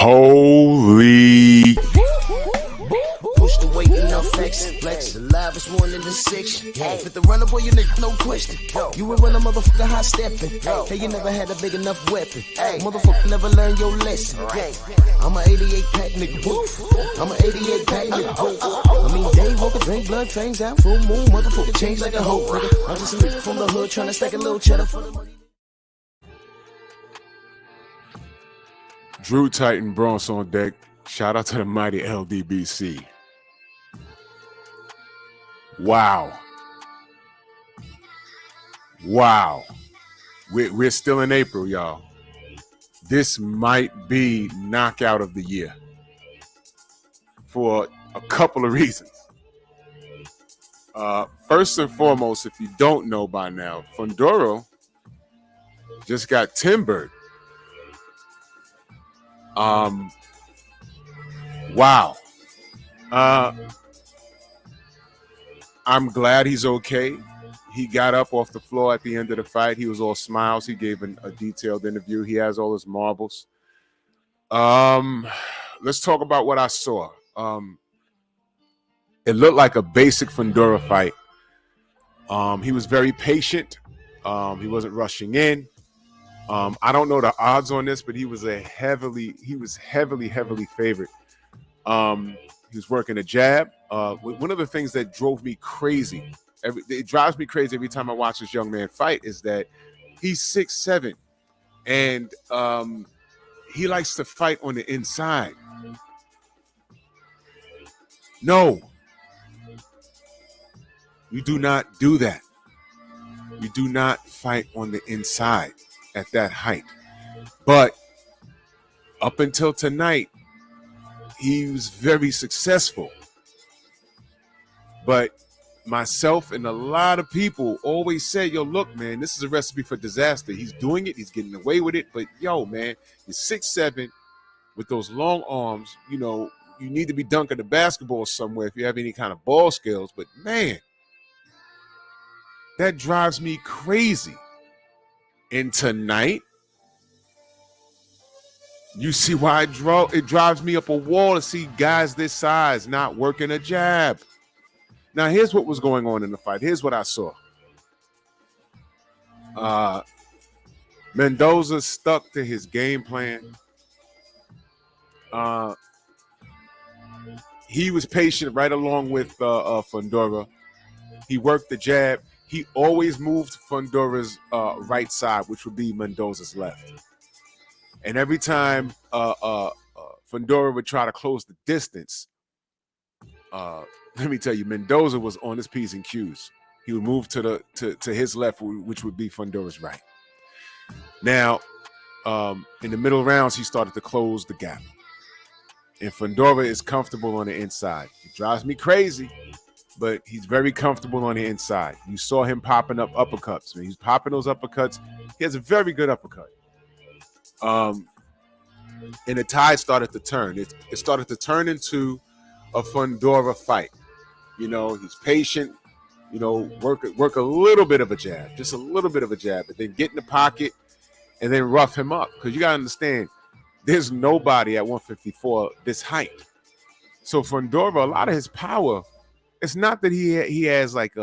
Holy. Push the weight and flex. The livest one in the section. Fit the runner, boy, you nigga, no question. You will run a motherfucker high stepping. Hey, you never had a big enough weapon. Motherfucker never learned your lesson. I'm a 88 pack nigga. I'm a 88 pack nigga. I mean, Dave Walker, drink blood, trains out, full moon, motherfucker, change like a hoe. I'm just a nigga from the hood trying to stack a little cheddar for the money. Drew Titan Bronx on deck. Shout out to the mighty LDBC. Wow. We're still in April, y'all. This might be knockout of the year for a couple of reasons. First and foremost, if you don't know by now, Fundora just got timbered. Wow. I'm glad he's okay. He got up off the floor at the end of the fight. He was all smiles. He gave a detailed interview. He has all his marbles. Let's talk about what I saw. It looked like a basic Fundora fight. He was very patient. He wasn't rushing in. I don't know the odds on this, but he was heavily favored. He was working a jab. One of the things that drove me crazy, it drives me crazy every time I watch this young man fight, is that he's 6'7", and he likes to fight on the inside. No, you do not do that. You do not fight on the inside at that height. But up until tonight, he was very successful. But myself and a lot of people always say, yo, look, man, this is a recipe for disaster. He's doing it. He's getting away with it. But, yo, man, he's 6'7", with those long arms. You know, you need to be dunking the basketball somewhere if you have any kind of ball skills. But, man, that drives me crazy. And tonight, you see why it drives me up a wall to see guys this size not working a jab. Now, here's what was going on in the fight. Here's what I saw. Mendoza stuck to his game plan. He was patient right along with Fundora. He worked the jab. He always moved Fundora's right side, which would be Mendoza's left. And every time Fundora would try to close the distance, let me tell you, Mendoza was on his P's and Q's. He would move to his left, which would be Fundora's right. Now, in the middle rounds, he started to close the gap. And Fundora is comfortable on the inside. It drives me crazy, but he's very comfortable on the inside. You saw him popping up uppercuts. When he's popping those uppercuts, he has a very good uppercut. And the tide started to turn. It started to turn into a Fundora fight. You know, he's patient. You know, work a little bit of a jab, just a little bit of a jab, but then get in the pocket and then rough him up. Because you gotta understand, there's nobody at 154 this height. So Fundora, a lot of his power, it's not that he has like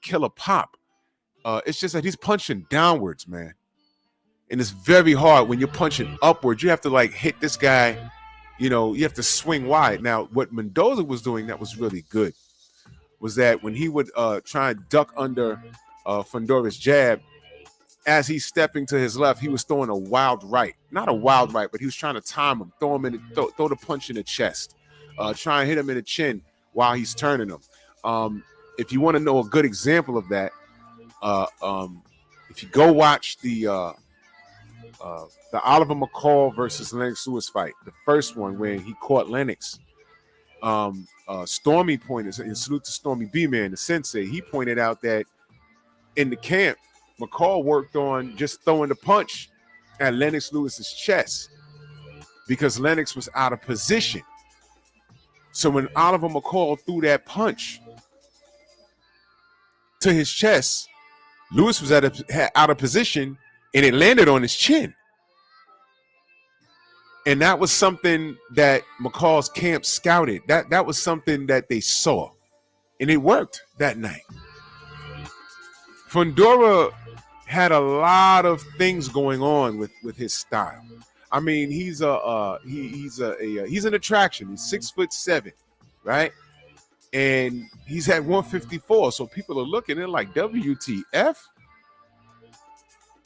killer pop. It's just that he's punching downwards, man. And it's very hard when you're punching upwards. You have to like hit this guy, you know, you have to swing wide. Now, what Mendoza was doing that was really good was that when he would try and duck under Fundora's jab, as he's stepping to his left, he was throwing a wild right. Not a wild right, but he was trying to time him, throw the punch in the chest, try and hit him in the chin while he's turning him. If you want to know a good example of that, if you go watch the Oliver McCall versus Lennox Lewis fight, the first one where he caught Lennox, Stormy pointed, and salute to Stormy B-Man, the sensei, he pointed out that in the camp, McCall worked on just throwing the punch at Lennox Lewis's chest because Lennox was out of position. So when Oliver McCall threw that punch to his chest, Lewis was out of position and it landed on his chin. And that was something that McCall's camp scouted. That was something that they saw. And it worked that night. Fundora had a lot of things going on with his style. I mean, he's an attraction. He's 6'7", right? And he's at 154. So people are looking at like WTF.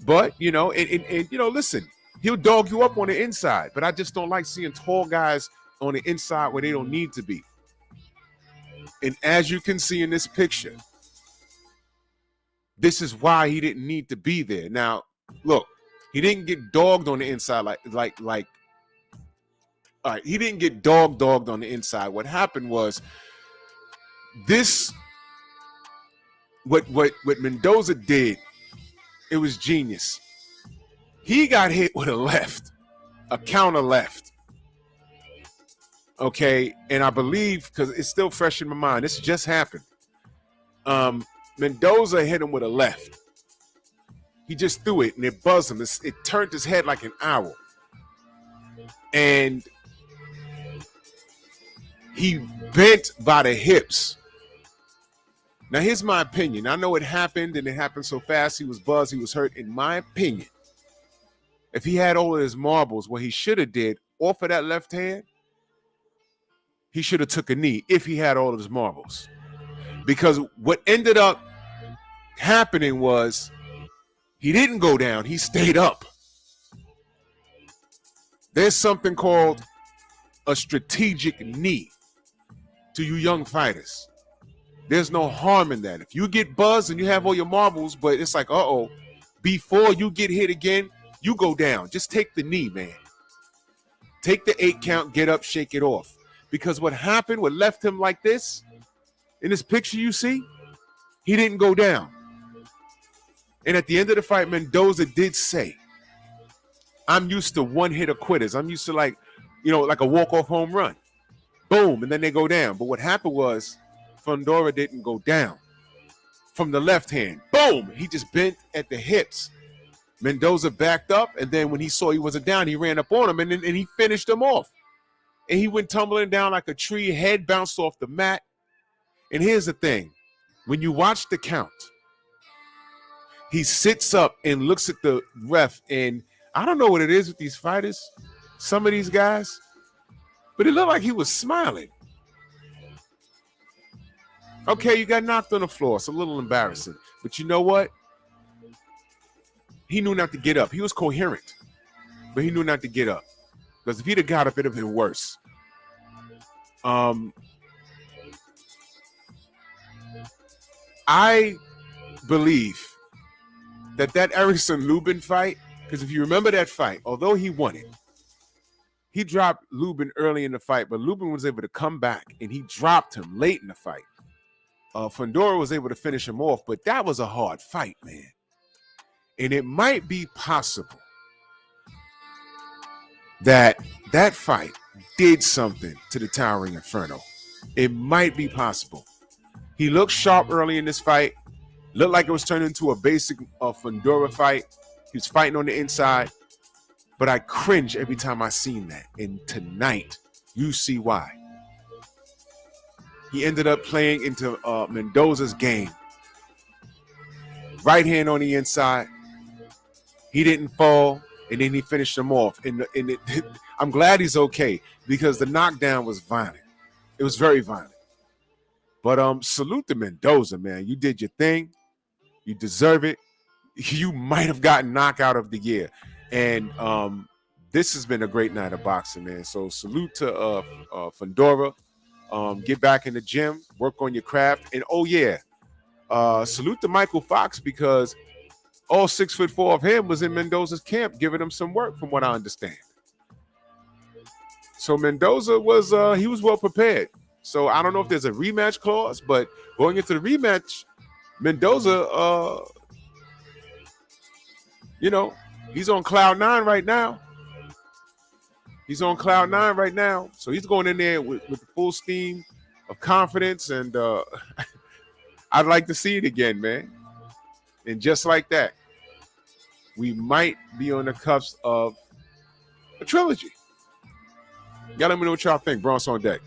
But and listen, he'll dog you up on the inside. But I just don't like seeing tall guys on the inside where they don't need to be. And as you can see in this picture, this is why he didn't need to be there. Now, look, he didn't get dogged on the inside like. All right, he didn't get dogged on the inside. What happened was this. What Mendoza did, it was genius. He got hit with a counter left. Okay, and I believe, because it's still fresh in my mind, this just happened. Mendoza hit him with a left. He just threw it and it buzzed him. It turned his head like an owl. And he bent by the hips. Now, here's my opinion. I know it happened and it happened so fast. He was buzzed. He was hurt. In my opinion, if he had all of his marbles, what he should have did off of that left hand, he should have took a knee if he had all of his marbles. Because what ended up happening was he didn't go down. He stayed up. There's something called a strategic knee to you young fighters. There's no harm in that. If you get buzzed and you have all your marbles, but it's like, before you get hit again, you go down. Just take the knee, man. Take the 8 count, get up, shake it off. Because what happened, what left him like this, in this picture you see, he didn't go down. And at the end of the fight, Mendoza did say, I'm used to one-hitter quitters. I'm used to like a walk-off home run. Boom, and then they go down. But what happened was Fundora didn't go down. From the left hand, boom, he just bent at the hips. Mendoza backed up, and then when he saw he wasn't down, he ran up on him, and he finished him off. And he went tumbling down like a tree, head bounced off the mat. And here's the thing. When you watch the count, he sits up and looks at the ref, and I don't know what it is with these fighters, some of these guys, but it looked like he was smiling. Okay, you got knocked on the floor. It's a little embarrassing. But you know what? He knew not to get up. He was coherent, but he knew not to get up. Because if he'd have got up, it'd have been worse. I believe that Erickson Lubin fight, because if you remember that fight, although he won it, he dropped Lubin early in the fight, but Lubin was able to come back and he dropped him late in the fight. Fundora was able to finish him off, but that was a hard fight, man. And it might be possible that fight did something to the Towering Inferno. It might be possible. He looked sharp early in this fight. Looked like it was turning into a basic Fundora fight. He was fighting on the inside. But I cringe every time I seen that. And tonight, you see why. He ended up playing into Mendoza's game. Right hand on the inside. He didn't fall, and then he finished him off. I'm glad he's okay, because the knockdown was violent. It was very violent. But salute to Mendoza, man. You did your thing. You deserve it. You might have gotten knockout of the year. And this has been a great night of boxing, man. So salute to Fundora. Get back in the gym. Work on your craft. And, salute to Michael Fox, because all 6'4" of him was in Mendoza's camp, giving him some work, from what I understand. So Mendoza was well prepared. So I don't know if there's a rematch clause, but going into the rematch, Mendoza, he's on cloud 9 right now. He's on cloud 9 right now. So he's going in there with full steam of confidence, and I'd like to see it again, man. And just like that, we might be on the cusp of a trilogy. Y'all let me know what y'all think. Bronx on deck.